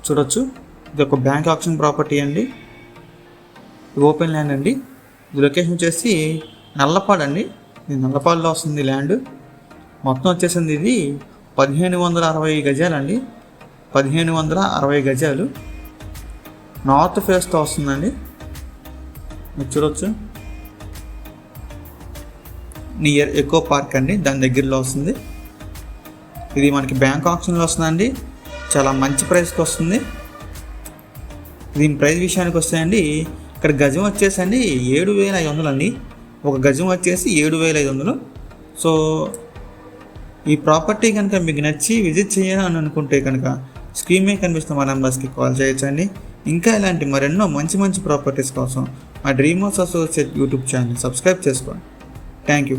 చూడొచ్చు. ఇది ఒక బ్యాంక్ ఆప్షన్ ప్రాపర్టీ అండి. ఓపెన్ ల్యాండ్ అండి. ఇది లొకేషన్ వచ్చేసి నల్లపాడు అండి. ఇది నల్లపాడులో వస్తుంది ల్యాండ్. మొత్తం వచ్చేసింది ఇది 1560 గజాలండి. 1560 గజాలు నార్త్ ఫేస్తో వస్తుందండి. మీరు చూడవచ్చు. నియర్ ఎకో పార్క్ అండి, దాని దగ్గరలో వస్తుంది. ఇది మనకి బ్యాంక్ ఆప్షన్లో వస్తుందండి. చాలా మంచి ప్రైస్కి వస్తుంది. దీని ప్రైస్ విషయానికి వస్తే అండి, ఇక్కడ గజం వచ్చేసండి 7500 అండి. ఒక గజం వచ్చేసి 7500. సో ఈ ప్రాపర్టీ కనుక మీకు నచ్చి విజిట్ చేయాలని అనుకుంటే కనుక స్క్రీన్ మీద కనిపిస్తున్న మా నెంబర్స్కి కాల్ చేయొచ్చండి. ఇంకా ఇలాంటి మరెన్నో మంచి మంచి ప్రాపర్టీస్ కోసం మా dreamers associate YouTube channel subscribe చేసుకోండి. Thank you.